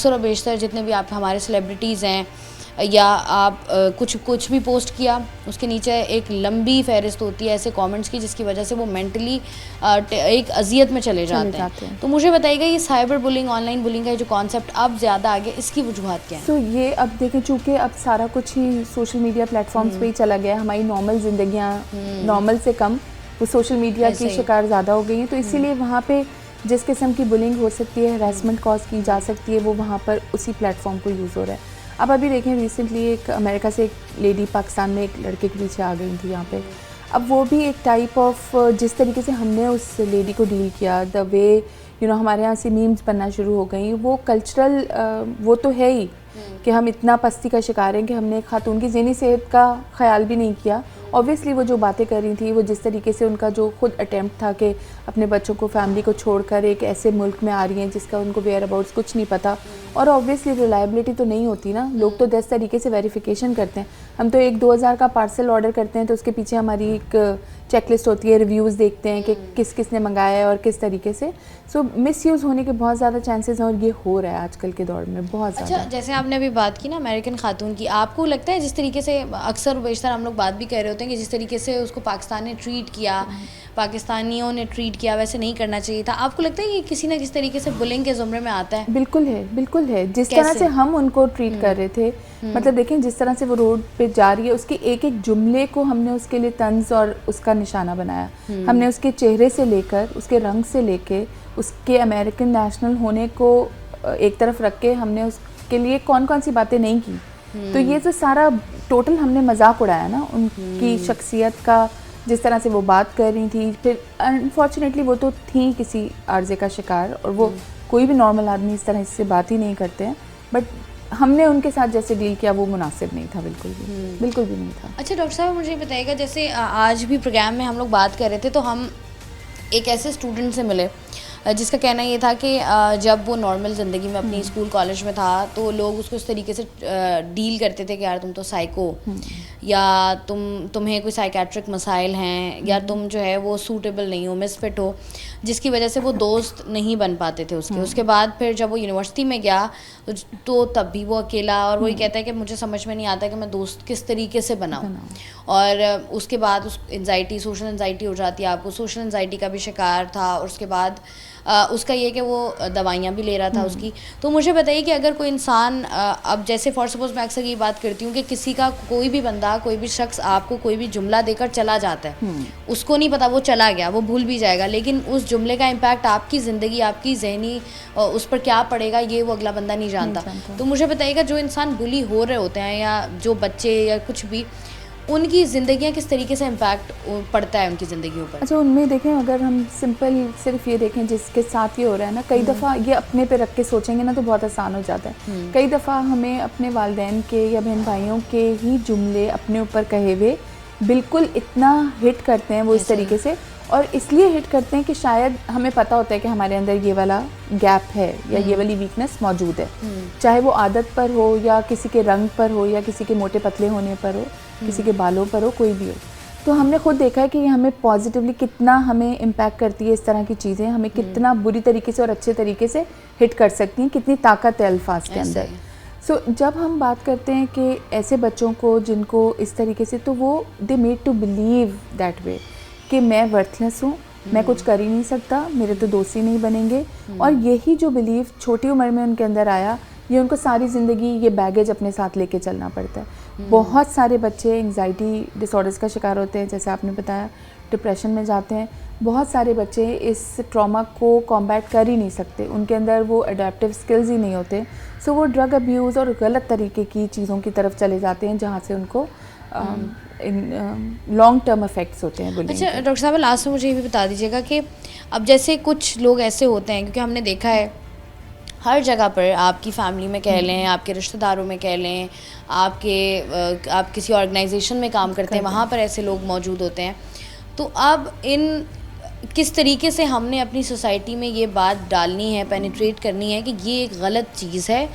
व बेशतर जितने भी आप हमारे सेलिब्रिटीज़ हैं या आप कुछ भी पोस्ट किया, उसके नीचे एक लंबी फहरिस्त होती है ऐसे कमेंट्स की जिसकी वजह से वो मेंटली एक अजियत में चले जाते हैं। तो मुझे बताइएगा ये साइबर बुलिंग, ऑनलाइन बुलिंग का जो कॉन्सेप्ट अब ज़्यादा आगे, इसकी वजूहत क्या है? तो ये अब देखें, चूँकि अब सारा कुछ ही सोशल मीडिया प्लेटफॉर्म्स पे ही चला गया है, हमारी नॉर्मल जिंदगियाँ नॉर्मल से कम वो सोशल मीडिया की शिकार ज़्यादा हो गई हैं, तो इसीलिए वहाँ पे जिस किस्म की बुलिंग हो सकती है, हरासमेंट कॉज की जा सकती है, वो वहाँ पर उसी प्लेटफॉर्म को यूज़ हो रहा है। अब अभी देखें, रिसेंटली एक अमेरिका से एक लेडी पाकिस्तान में एक लड़के के पीछे आ गई थी यहाँ पे। अब वो भी एक टाइप ऑफ, जिस तरीके से हमने उस लेडी को डील किया, द वे हमारे यहाँ से मीम्स बनना शुरू हो गई, वो कल्चरल वो तो है ही कि हम इतना पस्ती का शिकार हैं कि हमने एक खातून की ज़हनी सेहत का ख्याल भी नहीं किया। ऑब्वियसली वो जो बातें कर रही थी, वो जिस तरीके से उनका जो खुद अटेम्प्ट था कि अपने बच्चों को, फैमिली को छोड़कर एक ऐसे मुल्क में आ रही हैं जिसका उनको वेयर अबाउट्स कुछ नहीं पता, और ऑब्वियसली रिलायबिलिटी तो नहीं होती ना, लोग तो 10 तरीके से वेरिफिकेशन करते हैं। हम तो 1-2 हज़ार का पार्सल ऑर्डर करते हैं तो उसके पीछे हमारी एक चेकलिस्ट होती है, रिव्यूज़ देखते हैं कि किसने मंगाया है और किस तरीके से। सो मिसयूज़ होने के बहुत ज़्यादा चांसेस हैं और ये हो रहा है आजकल के दौर में बहुत ज़्यादा। अच्छा, जैसे आपने अभी बात की ना अमेरिकन खातून की, आपको लगता है जिस तरीके से अक्सर बेशतर हम लोग बात भी कर रहे होते हैं कि जिस तरीके से उसको पाकिस्तान ने ट्रीट किया, पाकिस्तानियों ने ट्रीट किया, वैसे नहीं करना चाहिए था, आपको लगता है कि किसी ना किसी तरीके से बुलिंग के ज़ुमरे में आता है? बिल्कुल है। जिस तरह से हम उनको ट्रीट कर रहे थे, मतलब देखें जिस तरह से वो रोड पे जा रही है, उसके एक एक जुमले को हमने उसके लिए तंज और उसका निशाना बनाया। हमने उसके चेहरे से लेकर, उसके रंग से लेके, उसके अमेरिकन नेशनल होने को एक तरफ रख के हमने उसके लिए कौन कौन सी बातें नहीं की। तो ये जो सारा टोटल हमने मजाक उड़ाया ना उनकी शख्सियत का, जिस तरह से वो बात कर रही थी। फिर अनफॉर्चुनेटली वो तो थी किसी आर्जे का शिकार, और वो कोई भी नॉर्मल आदमी इस तरह से बात ही नहीं करते हैं, बट हमने उनके साथ जैसे डील किया वो मुनासिब नहीं था, बिल्कुल भी नहीं था। अच्छा डॉक्टर साहब, मुझे बताइएगा, जैसे आज भी प्रोग्राम में हम लोग बात कर रहे थे तो हम एक ऐसे स्टूडेंट से मिले जिसका कहना ये था कि जब वो नॉर्मल ज़िंदगी में अपनी स्कूल कॉलेज में था तो लोग उसको इस तरीके से डील करते थे कि यार तुम तो साइको, या तुम्हें कोई साइकेट्रिक मसाइल हैं, या तुम जो है वो सूटेबल नहीं हो, मिसफिट हो, जिसकी वजह से वो दोस्त नहीं बन पाते थे उसके बाद फिर जब वो यूनिवर्सिटी में गया तो तब भी वो अकेला, और वही कहता है कि मुझे समझ में नहीं आता कि मैं दोस्त किस तरीके से बनाऊँ। और उसके बाद उस एंजाइटी, सोशल एंजाइटी हो जाती है, आपको सोशल एंजाइटी का भी शिकार था, और उसके बाद उसका ये कि वो दवाइयाँ भी ले रहा था उसकी। तो मुझे बताइए कि अगर कोई इंसान, अब जैसे फॉर सपोज मैं अक्सर ये बात करती हूँ कि किसी का कोई भी बंदा, कोई भी शख्स आपको कोई भी जुमला देकर चला जाता है, उसको नहीं पता वो चला गया, वो भूल भी जाएगा, लेकिन उस जुमले का इम्पैक्ट आपकी ज़िंदगी, आपकी ज़हनी उस पर क्या पड़ेगा ये वो अगला बंदा नहीं जानता। तो मुझे बताइएगा जो इंसान बुली हो रहे होते हैं या जो बच्चे या कुछ भी, उनकी ज़िंदगियाँ किस तरीके से इम्पैक्ट पड़ता है उनकी ज़िंदगी पर? अच्छा, उनमें देखें, अगर हम सिंपल सिर्फ ये देखें जिसके साथ ये हो रहा है ना, कई दफ़ा ये अपने पे रख के सोचेंगे ना तो बहुत आसान हो जाता है। कई दफ़ा हमें अपने वालिदैन के या बहन भाइयों के ही जुमले अपने ऊपर कहे हुए बिल्कुल इतना हिट करते हैं वो इस तरीके से, और इसलिए हिट करते हैं कि शायद हमें पता होता है कि हमारे अंदर ये वाला गैप है या ये वाली वीकनेस मौजूद है, चाहे वो आदत पर हो या किसी के रंग पर हो या किसी के मोटे पतले होने पर हो, किसी के बालों पर हो, कोई भी हो। तो हमने खुद देखा है कि ये हमें पॉजिटिवली कितना हमें इम्पैक्ट करती है, इस तरह की चीज़ें हमें कितना बुरी तरीके से और अच्छे तरीके से हिट कर सकती हैं, कितनी ताकत है अल्फाज के अंदर। सो जब हम बात करते हैं कि ऐसे बच्चों को जिनको इस तरीके से, तो वो they made to believe that way कि मैं वर्थलेस हूँ, मैं कुछ कर ही नहीं सकता, मेरे तो दोस्त ही नहीं बनेंगे। और यही जो बिलीव छोटी उम्र में उनके अंदर आया, ये उनको सारी ज़िंदगी ये बैगेज अपने साथ लेके चलना पड़ता है। बहुत सारे बच्चे एंग्जाइटी डिसऑर्डर्स का शिकार होते हैं, जैसे आपने बताया, डिप्रेशन में जाते हैं। बहुत सारे बच्चे इस ट्रॉमा को कॉम्बैट कर ही नहीं सकते, उनके अंदर वो अडेप्टिव स्किल्स ही नहीं होते, सो वो ड्रग अब्यूज़ और गलत तरीके की चीज़ों की तरफ चले जाते हैं, जहाँ से उनको लॉन्ग टर्म इफेक्ट्स होते हैं बुलिंग। अच्छा डॉक्टर साहब, लास्ट में मुझे ये भी बता दीजिएगा कि अब जैसे कुछ लोग ऐसे होते हैं, क्योंकि हमने देखा है हर जगह पर, आपकी फैमिली में कह लें, आपके रिश्तेदारों में कह लें, आप किसी ऑर्गेनाइजेशन में काम करते हैं, वहाँ पर ऐसे लोग मौजूद होते हैं। तो अब किस तरीके से हमने अपनी सोसाइटी में ये बात डालनी है, पेनिट्रेट करनी है कि ये एक गलत चीज़ है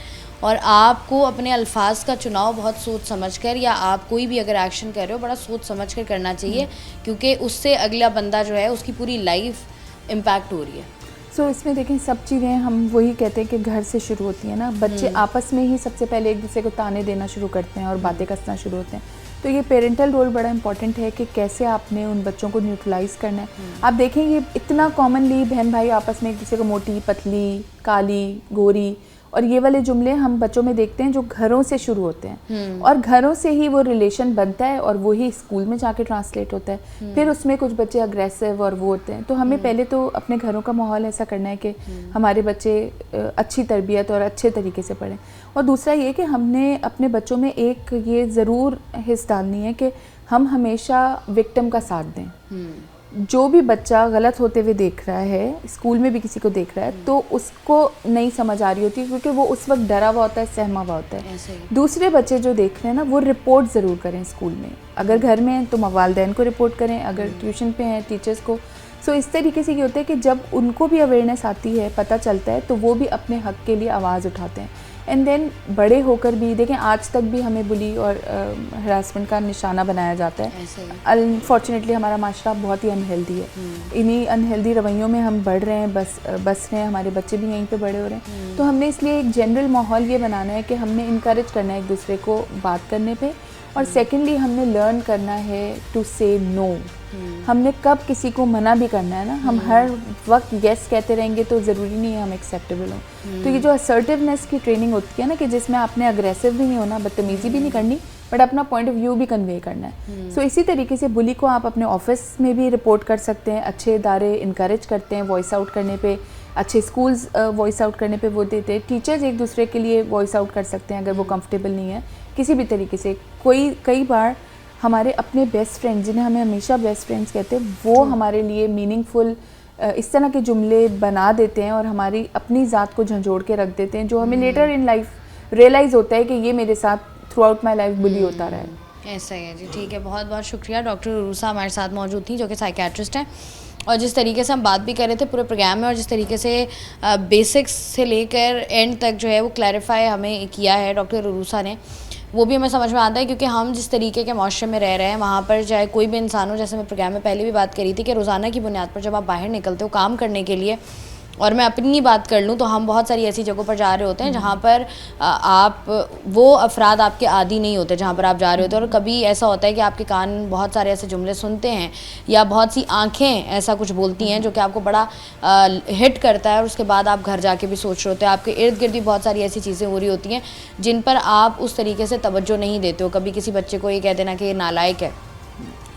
और आपको अपने अल्फाज का चुनाव बहुत सोच समझकर, या आप कोई भी अगर एक्शन कर रहे हो बड़ा सोच समझकर करना चाहिए, क्योंकि उससे अगला बंदा जो है उसकी पूरी लाइफ इम्पैक्ट हो रही है। सो इसमें देखें, सब चीज़ें हम वही कहते हैं कि घर से शुरू होती हैं ना। बच्चे आपस में ही सबसे पहले एक दूसरे को ताने देना शुरू करते हैं और बातें कसना शुरू होते हैं। तो ये पेरेंटल रोल बड़ा इंपॉर्टेंट है कि कैसे आपने उन बच्चों को न्यूट्रलाइज़ करना है। आप देखें ये इतना कॉमनली बहन भाई आपस में एक दूसरे को मोटी, पतली, काली, गोरी और ये वाले जुमले हम बच्चों में देखते हैं जो घरों से शुरू होते हैं, और घरों से ही वो रिलेशन बनता है और वही स्कूल में जाके ट्रांसलेट होता है। फिर उसमें कुछ बच्चे अग्रेसिव और वो होते हैं। तो हमें पहले तो अपने घरों का माहौल ऐसा करना है कि हमारे बच्चे अच्छी तरबियत और अच्छे तरीके से पढ़ें। और दूसरा ये कि हमने अपने बच्चों में एक ये ज़रूर हिस्स डालनी है कि हम हमेशा विक्टिम का साथ दें। जो भी बच्चा गलत होते हुए देख रहा है, स्कूल में भी किसी को देख रहा है, तो उसको नहीं समझ आ रही होती, क्योंकि वो उस वक्त डरा हुआ होता है, सहमा हुआ होता है। दूसरे बच्चे जो देख रहे हैं ना, वो रिपोर्ट ज़रूर करें स्कूल में। अगर घर में हैं तो वालिदैन को रिपोर्ट करें, अगर ट्यूशन पे हैं टीचर्स को। सो इस तरीके से ये होता है कि जब उनको भी अवेयरनेस आती है, पता चलता है, तो वो भी अपने हक के लिए आवाज़ उठाते हैं। एंड देन बड़े होकर भी देखें, आज तक भी हमें बुली और हरासमेंट का निशाना बनाया जाता है। अनफॉर्चुनेटली हमारा माशरा बहुत ही अनहेल्दी है। इन्हीं अनहेल्दी रवैयों में हम बढ़ रहे हैं, बस रहे हैं, हमारे बच्चे भी यहीं पे बड़े हो रहे हैं। तो हमने इसलिए एक जनरल माहौल ये बनाना है कि हमने इनकरेज करना है एक दूसरे को बात करने पे, और सेकेंडली हमने लर्न करना है टू से नो। हमने कब किसी को मना भी करना है ना, हम हर वक्त येस कहते रहेंगे तो ज़रूरी नहीं है हम एक्सेप्टेबल हों। तो ये जो असर्टिवनेस की ट्रेनिंग होती है ना, कि जिसमें आपने अग्रेसिव भी नहीं होना, बदतमीज़ी भी नहीं करनी, बट अपना पॉइंट ऑफ व्यू भी कन्वे करना है। सो इसी तरीके से बुली को आप अपने ऑफिस में भी रिपोर्ट कर सकते हैं। अच्छे इदारे इनकरेज करते हैं वॉइस आउट करने पे, अच्छे स्कूल्स वॉइस आउट करने पे वो देते हैं। टीचर्स एक दूसरे के लिए वॉइस आउट कर सकते हैं अगर वो कंफर्टेबल नहीं है किसी भी तरीके से। कई बार हमारे अपने बेस्ट फ्रेंड्स, जिन्हें हमें हमेशा बेस्ट फ्रेंड्स कहते हैं, वो हमारे लिए मीनिंगफुल इस तरह के जुमले बना देते हैं और हमारी अपनी ज़ात को झंझोड़ के रख देते हैं, जो हमें लेटर इन लाइफ रियलाइज़ होता है कि ये मेरे साथ थ्रू आउट माई लाइफ बुली होता रहा है। ऐसा ही है जी। ठीक है, बहुत बहुत शुक्रिया। डॉक्टर उरूसा हमारे साथ मौजूद थी, जो कि साइकेट्रिस्ट हैं, और जिस तरीके से हम बात भी कर रहे थे पूरे प्रोग्राम में, और जिस तरीके से बेसिक्स से लेकर एंड तक जो है वो क्लैरिफाई हमें किया है डॉक्टर उरूसा ने, वो भी हमें समझ में आता है। क्योंकि हम जिस तरीके के माशरे में रह रहे हैं, वहाँ पर चाहे कोई भी इंसान हो, जैसे मैं प्रोग्राम में पहले भी बात करी थी कि रोज़ाना की बुनियाद पर जब आप बाहर निकलते हो काम करने के लिए, और मैं अपनी बात कर लूँ तो हम बहुत सारी ऐसी जगहों पर जा रहे होते हैं जहाँ पर आप वो अफराद आपके आदी नहीं होते जहाँ पर आप जा रहे होते हैं, और कभी ऐसा होता है कि आपके कान बहुत सारे ऐसे जुमले सुनते हैं या बहुत सी आंखें ऐसा कुछ बोलती हैं जो कि आपको बड़ा हिट करता है, और उसके बाद आप घर जाके भी सोच रहे होते हैं। आपके इर्द गिर्द भी बहुत सारी ऐसी चीज़ें हो रही होती हैं जिन पर आप उस तरीके से तवज्जो नहीं देते हो। कभी किसी बच्चे को ये कह देना कि ये नालायक है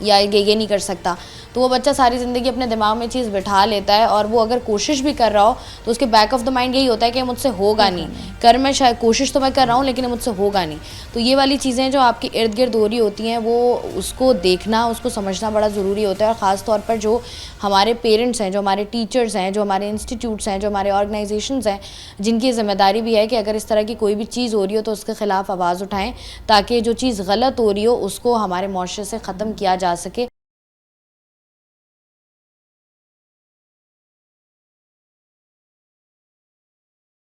या ये नहीं कर सकता, तो वो बच्चा सारी ज़िंदगी अपने दिमाग में चीज़ बिठा लेता है, और वो अगर कोशिश भी कर रहा हो तो उसके बैक ऑफ द माइंड यही होता है कि मुझसे होगा नहीं, कर मैं शायद कोशिश तो मैं कर रहा हूँ लेकिन मुझसे होगा नहीं। तो ये वाली चीज़ें जो आपके इर्द गिर्द हो रही होती हैं, वो उसको देखना, उसको समझना बड़ा ज़रूरी होता है। और ख़ास तौर पर जो हमारे पेरेंट्स हैं, जो हमारे टीचर्स हैं, जो हमारे इंस्टीट्यूट्स हैं, जो हमारे ऑर्गेनाइजेशंस हैं, जिनकी ज़िम्मेदारी भी है कि अगर इस तरह की कोई भी चीज़ हो रही हो तो उसके ख़िलाफ़ आवाज़ उठाएँ, ताकि जो चीज़ गलत हो रही हो उसको हमारे मुआशरे से ख़त्म किया जा सके।